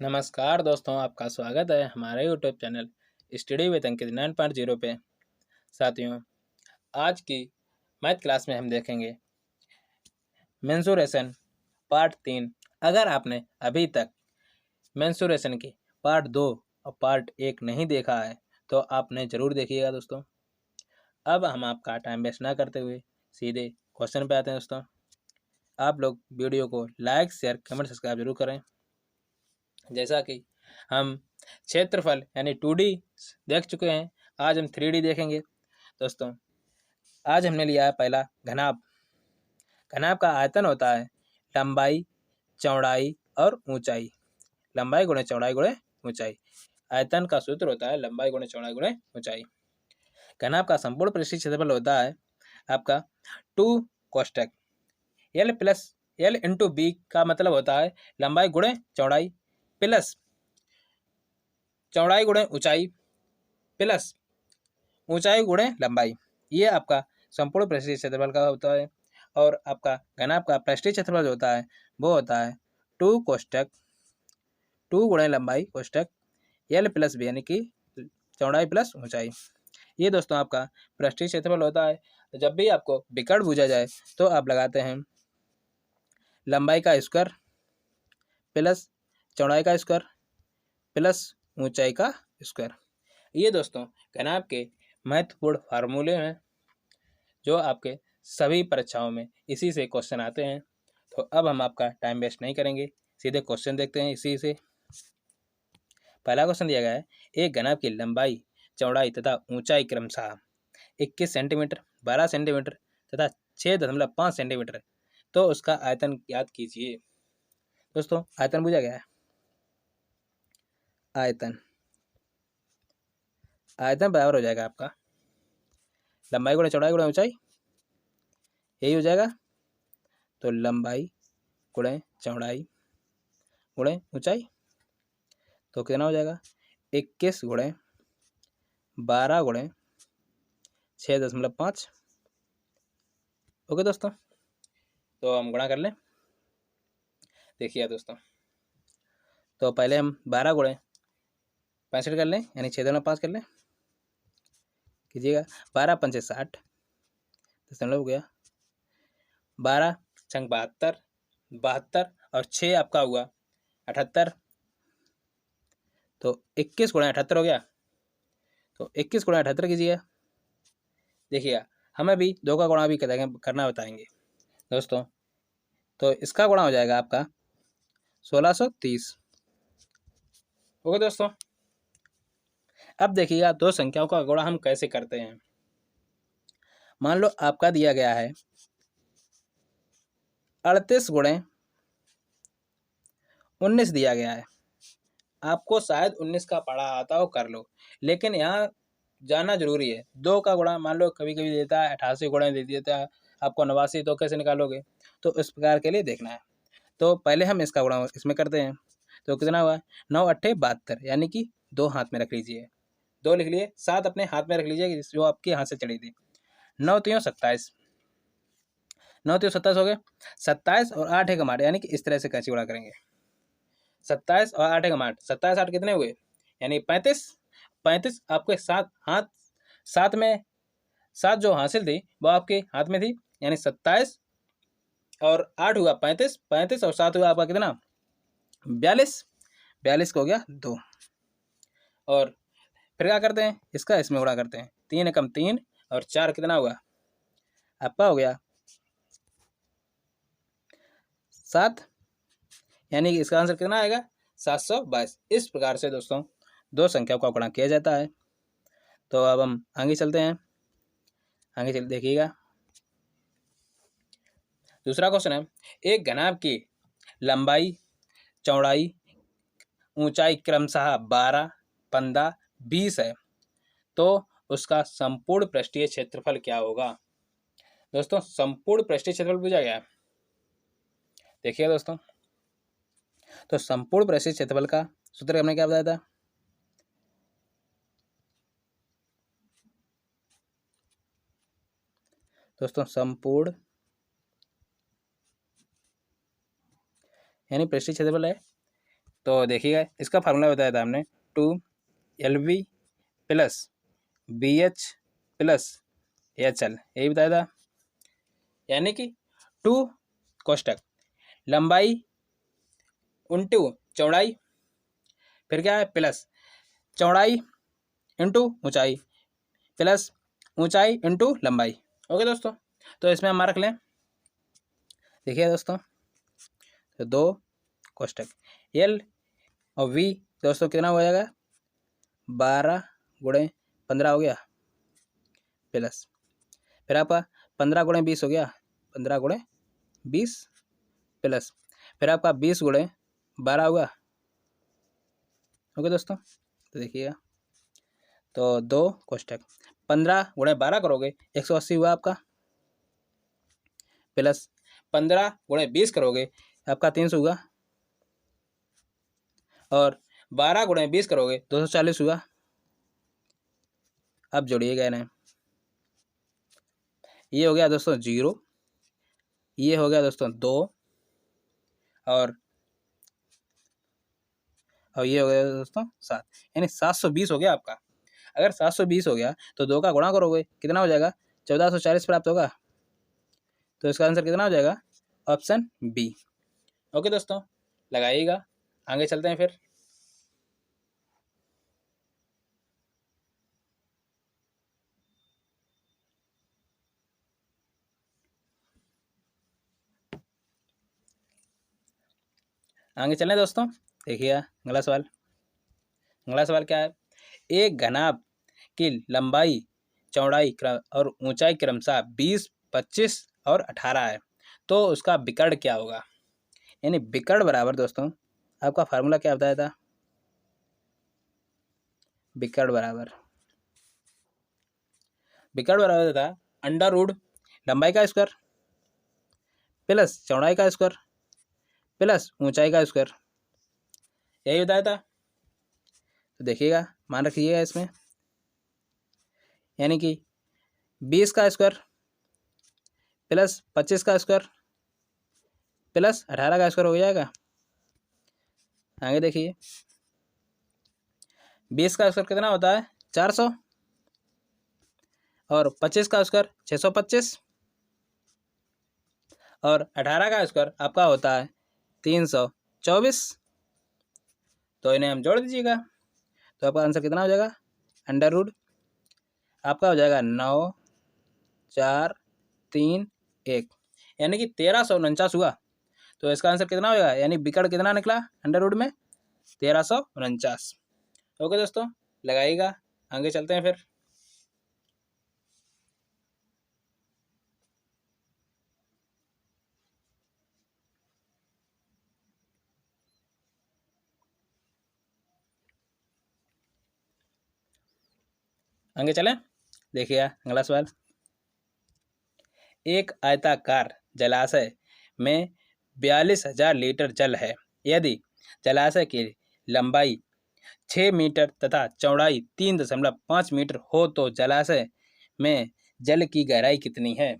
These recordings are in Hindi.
नमस्कार दोस्तों, आपका स्वागत है हमारे यूट्यूब चैनल स्टडी विद अंकित 9.0 पे। साथियों, आज की मैथ क्लास में हम देखेंगे मेंसुरेशन पार्ट 3। अगर आपने अभी तक मेंसुरेशन की पार्ट 2 और पार्ट 1 नहीं देखा है तो आपने ज़रूर देखिएगा दोस्तों। अब हम आपका टाइम वेस्ट ना करते हुए सीधे क्वेश्चन पे आते हैं दोस्तों। आप लोग वीडियो को लाइक, शेयर, कमेंट, सब्सक्राइब जरूर करें। जैसा कि हम क्षेत्रफल यानी 2D देख चुके हैं, आज हम 3D देखेंगे दोस्तों। आज हमने लिया है पहला घनाभ। घनाभ का आयतन होता है लंबाई, चौड़ाई और ऊंचाई। लंबाई गुणे चौड़ाई गुणे ऊंचाई। आयतन का सूत्र होता है लंबाई गुणे चौड़ाई गुणे ऊंचाई। घनाभ का संपूर्ण पृष्ठीय क्षेत्रफल होता है आपका 2 कोष्टक L plus L into B का मतलब होता है लंबाई गुणे चौड़ाई प्लस चौड़ाई गुणे ऊंचाई प्लस ऊंचाई गुणे लंबाई। ये आपका संपूर्ण पृष्ठीय क्षेत्रफल का होता है। और आपका घनाभ का पृष्ठीय क्षेत्रफल होता है वो होता है 2 कोष्टक 2 गुणे लंबाई कोष्टक L प्लस बी यानी कि चौड़ाई प्लस ऊंचाई। ये दोस्तों आपका पृष्ठीय क्षेत्रफल होता है। तो जब भी आपको विकर्ण पूछा जाए तो आप लगाते हैं लंबाई का स्क्वायर प्लस चौड़ाई का स्क्वायर प्लस ऊंचाई का स्क्वायर। ये दोस्तों घनाभ के महत्वपूर्ण फार्मूले हैं जो आपके सभी परीक्षाओं में इसी से क्वेश्चन आते हैं। तो अब हम आपका टाइम वेस्ट नहीं करेंगे, सीधे क्वेश्चन देखते हैं इसी से। पहला क्वेश्चन दिया गया है, एक घनाभ की लंबाई, चौड़ाई तथा ऊंचाई क्रमशः 21 सेंटीमीटर, 12 सेंटीमीटर तथा 6.5 सेंटीमीटर, तो उसका आयतन ज्ञात कीजिए। दोस्तों आयतन पूछा गया है। आयतन बराबर हो जाएगा आपका लंबाई गुणे चौड़ाई गुणे ऊंचाई, यही हो जाएगा। तो लंबाई गुणे चौड़ाई गुणे ऊंचाई तो कितना हो जाएगा 21 गुणे 12 गुणे 6.5। ओके दोस्तों, तो हम गुणा कर लें। देखिए दोस्तों, तो पहले हम 12 गुणे 65 कर लें यानी 6.5 कर लें। कीजिएगा 12 पंचे 60 दशमलव हो गया। 12 छंग 72, 72 और 6 आपका हुआ 78। तो 21 गुणा 78 हो गया। तो 21 गुणा 78 कीजिएगा। देखिएगा हमें भी 2 का गुणा भी करना बताएंगे दोस्तों। तो इसका गुणा हो जाएगा आपका 1630। ओके दोस्तों, अब देखिएगा दो संख्याओं का गुणा हम कैसे करते हैं। मान लो आपका दिया गया है 38 गुणे 19 दिया गया है। आपको शायद 19 का पढ़ा आता हो, कर लो, लेकिन यहाँ जानना जरूरी है। 2 का गुणा मान लो कभी कभी देता है 88 गुणा दे देता है आपको 89, तो कैसे निकालोगे? तो इस प्रकार के लिए देखना है। तो पहले हम इसका गुणा इसमें करते हैं। तो कितना हुआ 9 अट्ठे 72 यानी कि 2 हाथ में रख लीजिए, 2 लिख लिए, 7 अपने हाथ में रख लीजिए जो आपके हाथ से चली थी। 9 3 27, 9 3 27 हो गए। 27 और 8 एक 8 यानी कि इस तरह से कैसे गुणा करेंगे। 27 और 8 एक 8, 27 8 कितने हुए यानी 35। 35 आपके साथ हाथ, साथ में 7 जो हासिल थी वो आपके हाथ में थी, यानी 27 और 8 हुआ 35, 35 और 7 हुआ आपका कितना 42, 42 को हो गया 2। और फिर क्या करते हैं, इसका इसमें गुणा करते हैं। 3 एकम 3 और 4 कितना हुआ आपका हो गया 7, यानी कि इसका आंसर कितना आएगा 722। इस प्रकार से दोस्तों दो संख्याओं का गुणा किया जाता है। तो अब हम आगे चलते हैं। आगे चल देखिएगा, दूसरा क्वेश्चन है, एक घनाभ की लंबाई, चौड़ाई, ऊंचाई क्रमशः 12, 15, 20 है, तो उसका संपूर्ण पृष्ठीय क्षेत्रफल क्या होगा। दोस्तों संपूर्ण पृष्ठीय क्षेत्रफल पूछा गया है। देखिए दोस्तों, तो संपूर्ण पृष्ठीय क्षेत्रफल का सूत्र हमने क्या बताया था, दोस्तों संपूर्ण यानी पृष्ठीय क्षेत्रफल है तो देखिएगा इसका फार्मूला बताया था हमने 2LV plus BH plus HL, यही बताया था। यानी कि 2 कोष्टक लंबाई इंटू चौड़ाई, फिर क्या है प्लस चौड़ाई इंटू ऊंचाई प्लस ऊंचाई इंटू लंबाई। ओके दोस्तों, तो इसमें हम रख लें, देखिए दोस्तों, तो 2 कोष्टक L और V दोस्तों कितना हो जाएगा, 12 गुणे 15 हो गया, प्लस फिर आपका 15 गुणे 20 हो गया, 15 गुणे 20 प्लस फिर आपका 20 गुणे 12 होगा। ओके दोस्तों, तो देखिएगा, तो 2 कोष्टक 15 गुणे 12 करोगे 180 हुआ आपका, प्लस 15 गुणे 20 करोगे आपका 300 हुआ, और 12 गुणे 20 करोगे 240 हुआ। अब जोड़िएगा इन्हें, ये हो गया दोस्तों 0, ये हो गया दोस्तों 2, और ये हो गया दोस्तों 7, यानी 720 हो गया आपका। अगर 720 हो गया तो 2 का गुणा करोगे कितना हो जाएगा, 1440 प्राप्त होगा। तो इसका आंसर कितना हो जाएगा, ऑप्शन बी। ओके दोस्तों, लगाइएगा, आगे चलते हैं फिर। आगे चलें दोस्तों, देखिए अगला सवाल। अगला सवाल क्या है, एक घनाभ की लंबाई चौड़ाई और ऊंचाई क्रमशः 20, 25 और 18 है, तो उसका विकर्ण क्या होगा। यानी विकर्ण बराबर दोस्तों आपका फार्मूला क्या बताया था, विकर्ण बराबर था अंडर रूट लंबाई का स्क्वायर प्लस चौड़ाई का स्क्वायर प्लस ऊंचाई का स्क्वायर, यही बताया था। तो देखिएगा, मान रखिएगा इसमें, यानी कि 20 का स्क्वायर प्लस 25 का स्क्वायर प्लस 18 का स्क्वायर हो जाएगा। आगे देखिए, 20 का स्क्वायर कितना होता है, 400, और 25 का स्क्वायर 625, और 18 का स्क्वायर आपका होता है 324। तो इन्हें हम जोड़ दीजिएगा, तो आपका आंसर कितना हो जाएगा, अंडर रूट आपका हो जाएगा 9, 4, 3, 1, यानी कि 1349 हुआ। तो इसका आंसर कितना होगा, यानी विकर्ण कितना निकला अंडर रूट में, 1349। ओके दोस्तों, लगाइएगा, आगे चलते हैं फिर। आगे चलें, देखिए अगला सवाल। एक आयताकार जलाशय में 42,000 लीटर जल है। यदि जलाशय की लंबाई 6 मीटर तथा चौड़ाई 3.5 मीटर हो तो जलाशय में जल की गहराई कितनी है।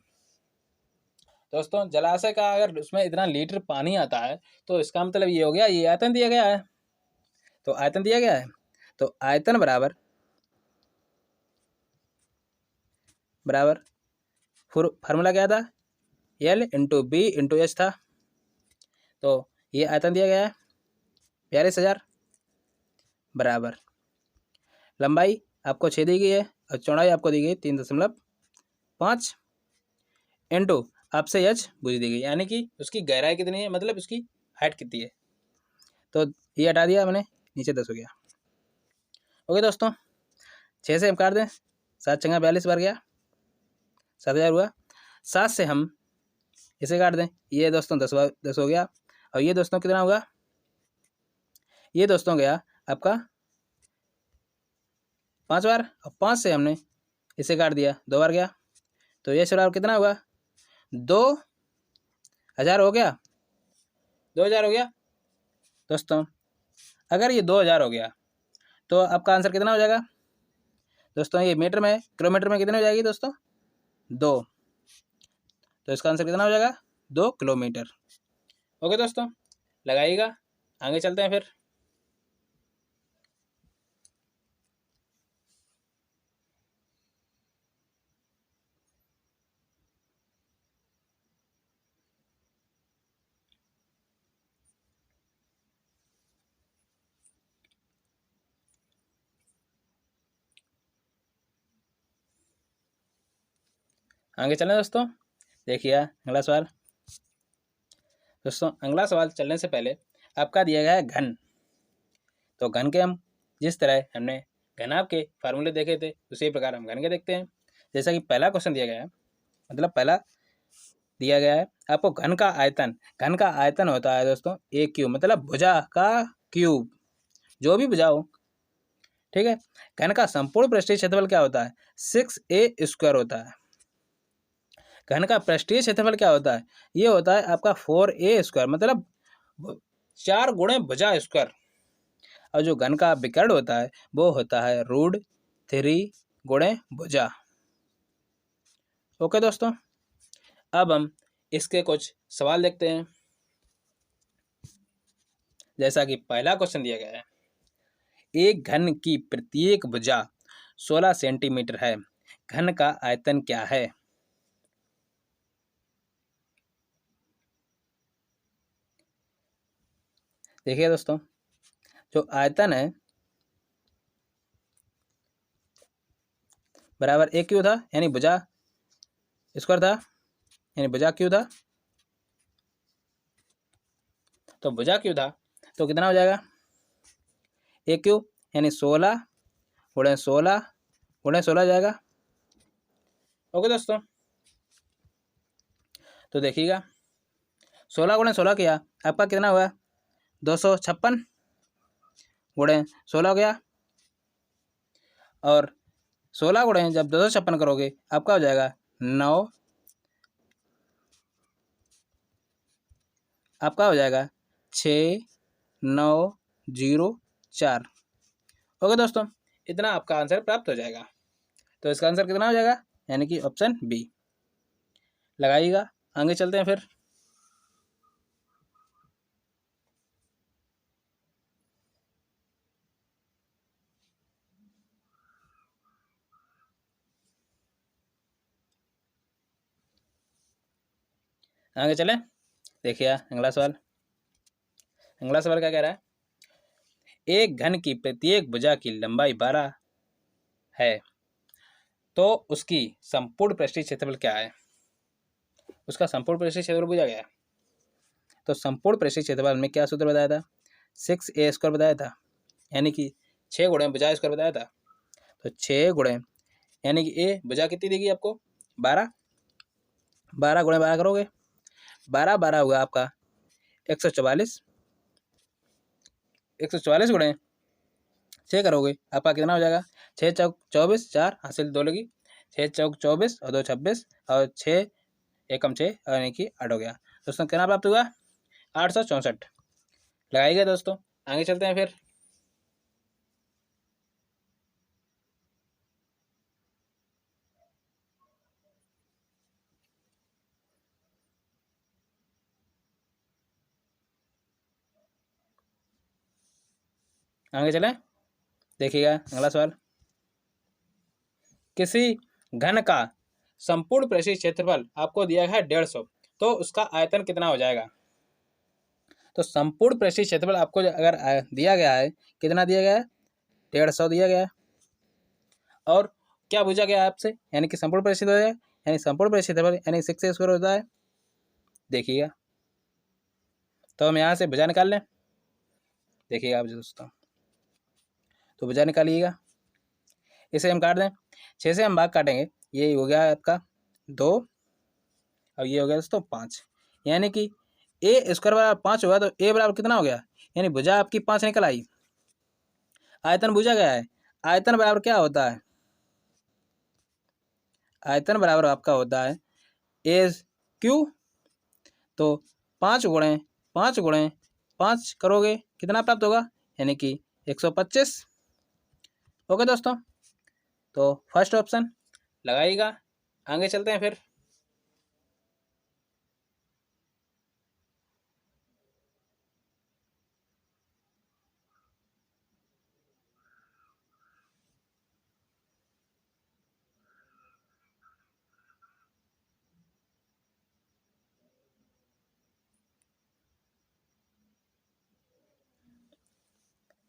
दोस्तों, जलाशय का अगर उसमें इतना लीटर पानी आता है तो इसका मतलब ये हो गया, ये आयतन दिया गया है। तो आयतन दिया गया है, तो आयतन बराबर फार्मूला क्या था, L into B into H था। तो ये आयतन दिया गया है 42,000 बराबर लंबाई आपको 6 दी गई है और चौड़ाई आपको दी गई 3.5 इंटू आपसे एच बुझ दी गई, यानी कि उसकी गहराई कितनी है, मतलब उसकी हाइट कितनी है। तो ये हटा दिया मैंने, नीचे 10 हो गया। ओके दोस्तों, 6 से हम काट दें, 7 चंगा 42 बार गया, 7,000 हुआ। 7 से हम इसे काट दें, ये दोस्तों 10 हो गया, और ये दोस्तों कितना होगा, ये दोस्तों गया आपका 5 बार, और 5 से हमने इसे काट दिया 2 बार गया, तो ये बराबर कितना होगा, 2,000 हो गया, 2,000 हो गया। दोस्तों, अगर ये 2,000 हो गया तो आपका आंसर कितना हो जाएगा दोस्तों, ये मीटर में, किलोमीटर में कितने हो जाएगी दोस्तों, 2। तो इसका आंसर कितना हो जाएगा, 2 किलोमीटर। ओके दोस्तों, लगाइएगा, आगे चलते हैं फिर। आगे चलें दोस्तों, देखिए अगला सवाल। दोस्तों अगला सवाल चलने से पहले आपका दिया गया है घन। तो घन के हम जिस तरह हमने घनाभ के फार्मूले देखे थे उसी प्रकार हम घन के देखते हैं। जैसा कि पहला क्वेश्चन दिया गया है, मतलब पहला दिया गया है आपको घन का आयतन। घन का आयतन होता है दोस्तों ए क्यूब, मतलब भुजा का क्यूब, जो भी भुजा हो, ठीक है। घन का संपूर्ण पृष्ठीय क्षेत्रफल क्या होता है? 6a² होता है। घन का पृष्ठीय क्षेत्रफल क्या होता है? ये होता है आपका 4a², मतलब 4 गुणे भुजा स्क्वायर। और जो घन का विकर्ण होता है वो होता है √3 गुणे भुजा। ओके दोस्तों, अब हम इसके कुछ सवाल देखते हैं। जैसा कि पहला क्वेश्चन दिया गया है, एक घन की प्रत्येक भुजा 16 सेंटीमीटर है, घन का आयतन क्या है? देखिए दोस्तों, जो आयतन है बराबर ए क्यू था, यानी भुजा स्क्वायर था, यानी भुजा क्यू था। तो भुजा क्यू था तो कितना हो जाएगा? ए क्यू यानी 16 गुणे 16 गुणे 16 जाएगा। ओके दोस्तों, तो देखिएगा 16 गुणे 16 किया आपका कितना हुआ? 256 गुणे 16 हो गया। और 16 गुणे जब 256 करोगे आपका हो जाएगा 9, आपका हो जाएगा 6904। ओके दोस्तों, इतना आपका आंसर प्राप्त हो जाएगा। तो इसका आंसर कितना हो जाएगा? यानी कि ऑप्शन बी लगाइएगा। आगे चलते हैं फिर। आगे चलें, देखिए अगला सवाल। अगला सवाल क्या कह रहा है? एक घन की प्रत्येक भुजा की लंबाई 12 है, तो उसकी संपूर्ण पृष्ठीय क्षेत्रफल क्या है? उसका संपूर्ण पृष्ठीय क्षेत्रफल पूछा गया। तो संपूर्ण पृष्ठीय क्षेत्रफल में क्या सूत्र बताया था? 6a² बताया था, यानी कि 6 गुणे भुजा स्क्वायर बताया था। तो 6 गुणे यानी कि ए भुजा कितनी देगी आपको? 12। 12 गुणे 12 करोगे, 12 12 हुआ आपका 144। 144 गुणे 6 करोगे आपका कितना हो जाएगा? 6 चौक 24, 4 हासिल 2 लगी, 6 चौक 24 और 2 26, और 6 एकम 6 यानी कि 8 हो गया। दोस्तों कितना प्राप्त हुआ? 864 लगाइएगा दोस्तों। आगे चलते हैं फिर। आगे चलें, देखिएगा अगला सवाल। किसी घन का संपूर्ण पृष्ठीय क्षेत्रफल आपको दिया है 150, तो उसका आयतन कितना हो जाएगा? तो संपूर्ण पृष्ठीय क्षेत्रफल आपको अगर दिया गया है, कितना दिया गया है? 150 दिया गया है। और क्या पूछा गया है आपसे? यानी कि संपूर्ण पृष्ठीय क्षेत्रफल, यानी संपूर्ण पृष्ठीय क्षेत्रफल यानी 6a² होता है। देखिएगा, तो हम यहाँ से भुजा निकाल लें। देखिएगा आप दोस्तों, तो भुजा निकालिएगा, इसे हम काट दें। 6 से हम भाग काटेंगे, ये हो गया आपका 2, और ये हो गया दोस्तों 5। यानी कि a² बराबर 5 होगा, तो a बराबर कितना हो गया? यानी भुजा आपकी 5 निकल आई। आयतन पूछा गया है, आयतन बराबर क्या होता है? आयतन बराबर आपका होता है ए क्यू। तो 5 गुणे 5 गुणे 5 करोगे कितना प्राप्त होगा? यानी कि 125। ओके दोस्तों, तो फर्स्ट ऑप्शन लगाइएगा। आगे चलते हैं फिर।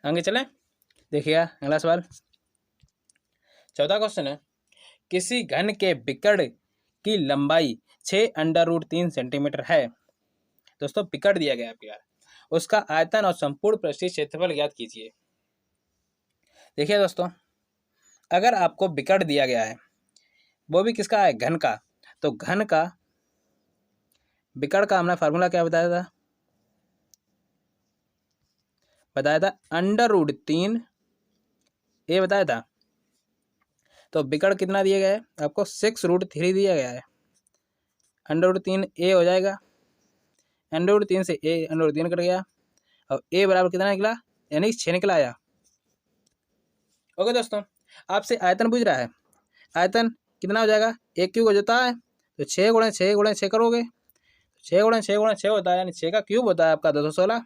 आगे चलें, देखिएगा अगला सवाल। चौथा क्वेश्चन है, किसी घन के विकर्ण की लंबाई 6√3 सेंटीमीटर है। दोस्तों बिकट दिया गया है आपके यार, उसका आयतन और संपूर्ण पृष्ठीय क्षेत्रफल ज्ञात कीजिए। देखिए दोस्तों, अगर आपको बिकट दिया गया है, वो भी किसका है, घन का, तो घन का बिकट का हमने फार्मूला क्या बताया था, √3 ए बताया था। तो बिकट कितना दिया गया है आपको, 6√3 दिया गया है। √3 ए हो जाएगा, √3 से ए √3 कट गया, और ए बराबर कितना निकला, यानी 6 निकला आया। ओके दोस्तों, आपसे आयतन पूछ रहा है, आयतन कितना हो जाएगा, 1 क्यूब हो जाता है, तो 6 गुणे 6 गुणे 6 करोगे, 6 गुणे 6 गुणे 6 होता है, यानी 6 का क्यूब होता है आपका 216।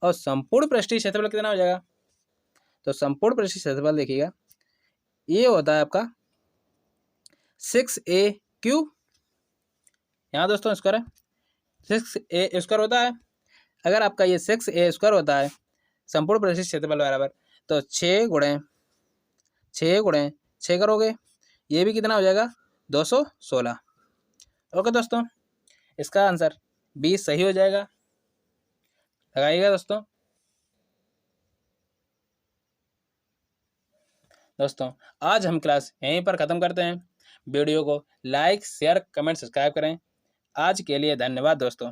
और संपूर्ण पृष्ठीय क्षेत्रफल कितना हो जाएगा, तो संपूर्ण पृष्ठीय क्षेत्रफल देखिएगा, ये होता है आपका 6a क्यूब, यहाँ दोस्तों स्क्वायर है, 6a स्क्वायर होता है। अगर आपका ये 6a स्क्वायर होता है संपूर्ण पृष्ठीय क्षेत्रफल बराबर, तो 6 गुणे 6 करोगे, ये भी कितना हो जाएगा, 216। ओके दोस्तों, इसका आंसर 20 सही हो जाएगा, लगाइएगा दोस्तों। दोस्तों आज हम क्लास यहीं पर ख़त्म करते हैं। वीडियो को लाइक शेयर कमेंट सब्सक्राइब करें। आज के लिए धन्यवाद दोस्तों।